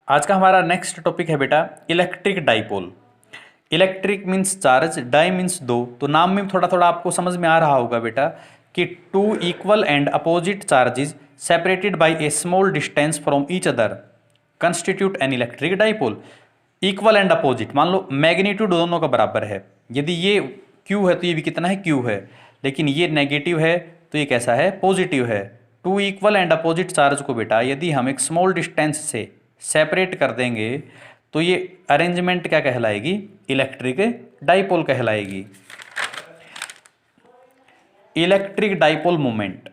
आज का हमारा नेक्स्ट टॉपिक है बेटा electric dipole. Electric means charge, di means दो। तो नाम में थोड़ा थोड़ा आपको समझ में आ रहा होगा बेटा कि two equal and opposite charges separated by a small distance from each other constitute an electric dipole. Equal and opposite, मान लो मैग्नीट्यूड दोनों का बराबर है। यदि ये Q है तो ये भी कितना है, Q है। लेकिन ये नेगेटिव है तो ये कैसा है, पॉजिटिव है। Two equal and opposite charge को बेटा यदि हम एक स्मॉल डिस्टेंस से सेपरेट कर देंगे तो ये अरेंजमेंट क्या कहलाएगी, इलेक्ट्रिक डाइपोल कहलाएगी। Electric dipole moment,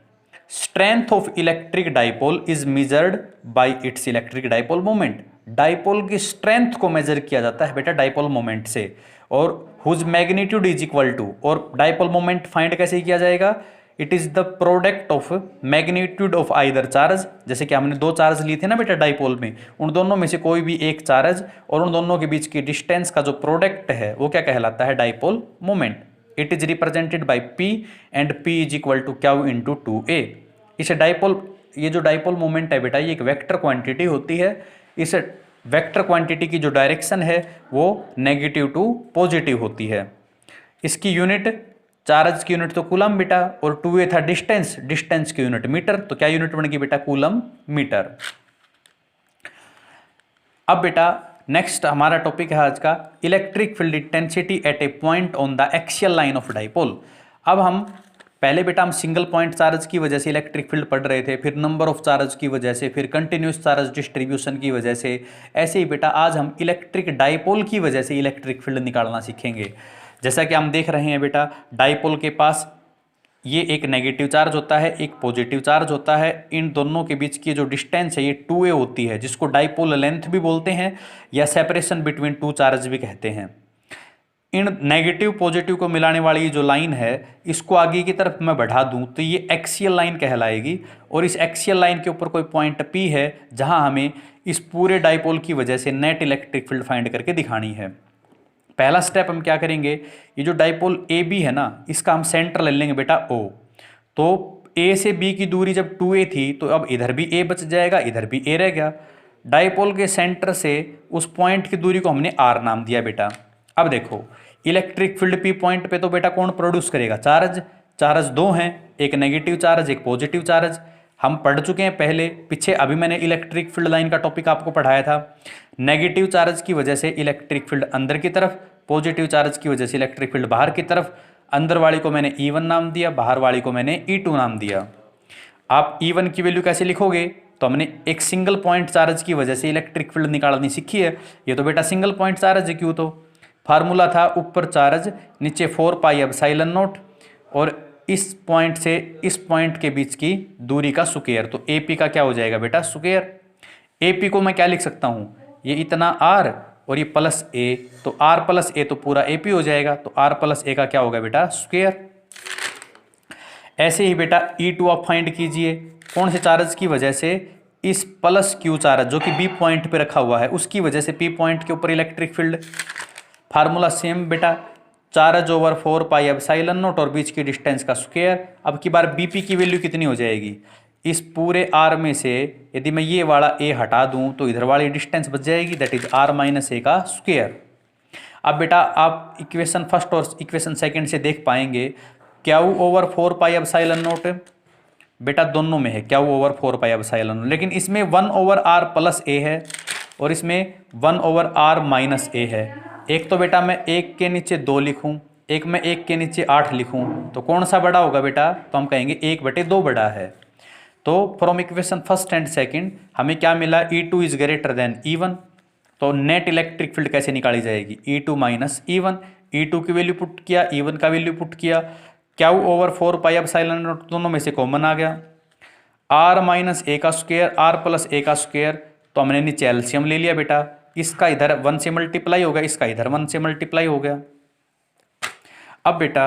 strength of electric dipole is measured by its electric dipole moment. Dipole की स्ट्रेंथ को मेजर किया जाता है बेटा डाइपोल मोमेंट से, और whose magnitude is equal to, और डाइपोल मोमेंट फाइंड कैसे किया जाएगा, it is the product of magnitude of either charge. जैसे कि हमने दो चार्ज लिए थे ना बेटा डाइपोल में, उन दोनों में से कोई भी एक चार्ज और उन दोनों के बीच की डिस्टेंस का जो प्रोडक्ट है वो क्या कहलाता है, dipole moment. It is represented by P and P is equal to Q into 2A। इसे डाइपोल, ये जो डाइपोल मोमेंट है बेटा ये एक वेक्टर क्वांटिटी होती है। इस वेक्टर क्वांटिटी की जो डायरेक्शन है वो नेगेटिव टू पॉजिटिव होती है। इसकी यूनिट, चार्ज की यूनिट तो कूलम बेटा, और 2A था डिस्टेंस, डिस्टेंस की यूनिट मीटर, तो क्या यूनिट बन गई बेटा, कूलम मीटर। अब बेटा नेक्स्ट हमारा टॉपिक है आज का electric field intensity at A point on the axial line of dipole. अब हम पहले बेटा हम सिंगल पॉइंट चार्ज की वजह से इलेक्ट्रिक फील्ड पढ़ रहे थे, फिर नंबर ऑफ चार्ज की वजह से, फिर कंटिन्यूस चार्ज डिस्ट्रीब्यूशन की वजह से। ऐसे ही बेटा आज हम इलेक्ट्रिक डाइपोल की वजह से इलेक्ट्रिक फील्ड निकालना सीखेंगे। जैसा कि हम देख रहे हैं बेटा डाइपोल के पास ये एक नेगेटिव चार्ज होता है, एक पॉजिटिव चार्ज होता है। इन दोनों के बीच की जो डिस्टेंस है ये 2A होती है, जिसको डाइपोल लेंथ भी बोलते हैं या सेपरेशन बिटवीन टू चार्ज भी कहते हैं। इन नेगेटिव पॉजिटिव को मिलाने वाली जो लाइन है इसको आगे की तरफ मैं बढ़ा दूं तो ये एक्सियल लाइन कहलाएगी, और इस एक्सियल लाइन के ऊपर कोई पॉइंट P है जहां हमें इस पूरे डाइपोल की वजह से नेट इलेक्ट्रिक फील्ड फाइंड करके दिखानी है। पहला स्टेप हम क्या करेंगे, ये जो डाइपोल AB है ना इसका हम सेंटर ले लेंगे बेटा O। तो A से B की दूरी जब 2A थी तो अब इधर भी A बच जाएगा, इधर भी A रह गया। डाइपोल के सेंटर से उस पॉइंट की दूरी को हमने R नाम दिया बेटा। अब देखो इलेक्ट्रिक फील्ड P पॉइंट पे तो बेटा कौन प्रोड्यूस करेगा, चार्ज। चार्ज दो हैं, एक नेगेटिव चार्ज एक पॉजिटिव चार्ज। हम पढ़ चुके हैं पहले पीछे, अभी मैंने इलेक्ट्रिक फील्ड लाइन का टॉपिक आपको पढ़ाया था। नेगेटिव चार्ज की वजह से इलेक्ट्रिक फील्ड अंदर की तरफ, पॉजिटिव चार्ज की वजह से इलेक्ट्रिक फील्ड बाहर की तरफ। अंदर वाली को मैंने E1 नाम दिया, बाहर वाली को मैंने E2 नाम दिया। आप E1 की वैल्यू कैसे लिखोगे, तो हमने एक सिंगल पॉइंट चार्ज की वजह से इलेक्ट्रिक फील्ड निकालनी सीखी है। ये तो बेटा सिंगल पॉइंट चार्ज है, क्यों, तो फार्मूला था ऊपर चार्ज नीचे 4 पाई एप्सिलॉन नॉट, और इस पॉइंट से इस पॉइंट के बीच की दूरी का स्क्वायर। तो AP का क्या हो जाएगा बेटा, स्क्वायर। AP को मैं क्या लिख सकता हूँ, ये इतना R और ये प्लस A, तो R प्लस A तो पूरा AP हो जाएगा, तो R प्लस A का क्या होगा बेटा, स्क्वायर। ऐसे ही बेटा E2 आप फाइंड कीजिए, कौन से चार्ज की वजह से, इस प्लस Q चार्ज जो कि B पॉइंट पे रखा हुआ है उसकी वजह से P पॉइंट के ऊपर इलेक्ट्रिक फील्ड। फार्मूला सेम बेटा, charge over 4 pi epsilon not और बीच की डिस्टेंस का स्क्वायर। अब की बार BP की वैल्यू कितनी हो जाएगी, इस पूरे R में से यदि मैं ये वाला A हटा दूं तो इधर वाली डिस्टेंस बच जाएगी, that is R minus A का स्क्वायर। अब बेटा आप इक्वेशन फर्स्ट और इक्वेशन सेकंड से देख पाएंगे Q over 4 pi epsilon not बेटा दोनों में है Q over 4 pi epsilon not, लेकिन इसमें 1 ओवर R प्लस A है और इसमें 1 ओवर R माइनस A है। एक तो बेटा मैं एक के नीचे 2 लिखूं, एक में एक के नीचे 8 लिखूं, तो कौन सा बड़ा होगा बेटा, तो हम कहेंगे 1/2 बड़ा है। तो from equation first and second हमें क्या मिला, E2 is greater than E1। तो नेट इलेक्ट्रिक फील्ड कैसे निकाली जाएगी, E2 माइनस E1। E2 की वैल्यू पुट किया, E1 का वैल्यू पुट किया, Q over 4 pi epsilon not दोनों में से कॉमन आ गया, R माइनस A का स्क्वायर, R प्लस A का स्क्वायर। तो हमने नीचे एलसीएम ले लिया बेटा, इसका इधर 1 से मल्टीप्लाई हो गया, इसका इधर 1 से मल्टीप्लाई हो गया। अब बेटा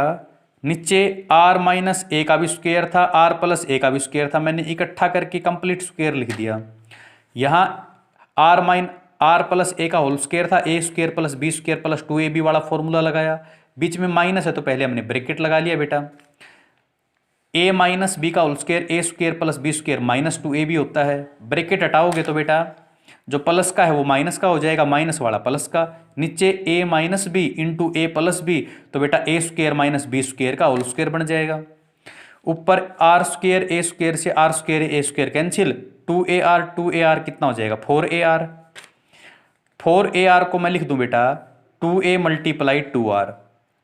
नीचे R माइनस A का भी स्क्वायर था, R प्लस A का भी स्क्वायर था, मैंने इकट्ठा करके कंप्लीट स्क्वायर लिख दिया। यहाँ R प्लस A का होल स्क्वायर था, A square plus B square plus 2AB वाला फॉर्मूला लगाया। बीच में माइनस है तो पहले हमने ब्रैकेट लगा लिया बेटा। A माइनस B का whole square A square plus B square minus 2AB होता है, ब्रैकेट हटाओगे तो बेटा जो प्लस का है वो माइनस का हो जाएगा, माइनस वाला प्लस का, नीचे a minus B into A plus B, तो बेटा A square minus B square का होल स्क्वेयर बन जाएगा। ऊपर आर स्क्वेयर ए स्क्वेयर से R square A square cancel, 2ar कितना हो जाएगा 4ar। 4ar को मैं लिख दूं बेटा 2a मल्टीप्लाई 2r,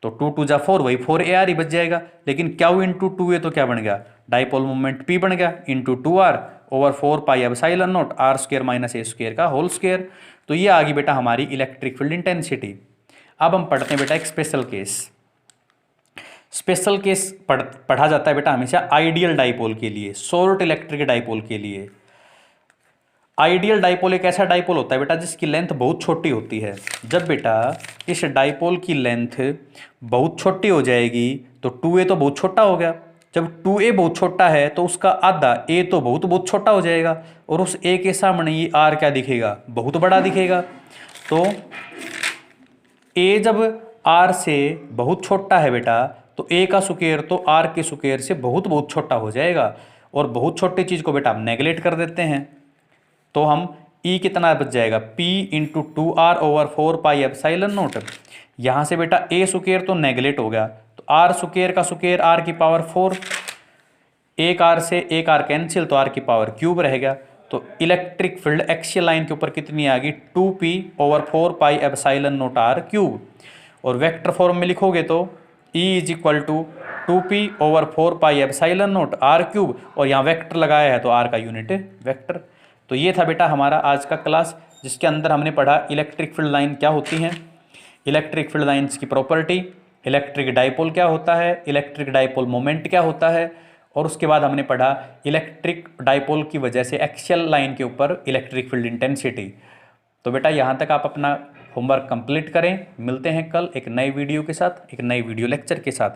तो 2 2 जा 4, वही 4ar ही बच जाएगा। लेकिन क्यू इंटू 2a तो क्या बन गया, डाइपोल मोमेंट p बन गया, into 2r over 4 pi epsilon naught R square minus A square का होल स्क्वेयर। तो ये आ गई बेटा हमारी इलेक्ट्रिक फील्ड इंटेंसिटी। अब हम पढ़ते हैं बेटा एक स्पेशल केस। स्पेशल केस पढ़ा जाता है बेटा हमेशा आइडियल डाइपोल के लिए, शॉर्ट इलेक्ट्रिक डाइपोल के लिए। आइडियल डाइपोल एक ऐसा डाइपोल होता है बेटा जिसकी लेंथ बहुत छोटी होती है। जब बेटा इस डाइपोल की लेंथ बहुत छोटी हो जाएगी तो 2a तो बहुत छोटा हो गया। जब 2a बहुत छोटा है तो उसका आधा a तो बहुत बहुत छोटा हो जाएगा, और उस a के सामने ये r क्या दिखेगा, बहुत बड़ा दिखेगा। तो a जब r से बहुत छोटा है बेटा तो a का स्क्वायर तो r के स्क्वायर से बहुत बहुत छोटा हो जाएगा, और बहुत छोटी चीज़ को बेटा हम नेगलेक्ट कर देते हैं। तो हम E कितना बच जाएगा, P into 2r over 4 pi epsilon not. यहाँ से बेटा a स्क्वायर तो नेगलेक्ट हो गया, तो r स्क्वायर का स्क्वायर r की पावर 4, एक r से एक r कैंसिल, तो r की पावर क्यूब रह गया। तो इलेक्ट्रिक फील्ड एक्सियल लाइन के ऊपर कितनी आ गई, 2p over 4 pi epsilon naught r cube. और वेक्टर फॉर्म में लिखोगे तो E is equal to 2p over 4 pi epsilon naught r cube, और यहाँ वेक्टर लगाया है तो r का यूनिट वेक्टर। तो ये था बेटा हमारा आज का क्लास, जिसके अंदर हमने पढ़ा इलेक्ट्रिक फील्ड लाइन क्या होती हैं, इलेक्ट्रिक फील्ड लाइंस की प्रॉपर्टी, इलेक्ट्रिक डाइपोल क्या होता है, इलेक्ट्रिक डाइपोल मोमेंट क्या होता है, और उसके बाद हमने पढ़ा इलेक्ट्रिक डाइपोल की वजह से एक्सियल लाइन के ऊपर इलेक्ट्रिक फील्ड इंटेंसिटी। तो बेटा यहाँ तक आप अपना होमवर्क कंप्लीट करें। मिलते हैं कल एक नए वीडियो के साथ, एक नए वीडियो लेक्चर के साथ।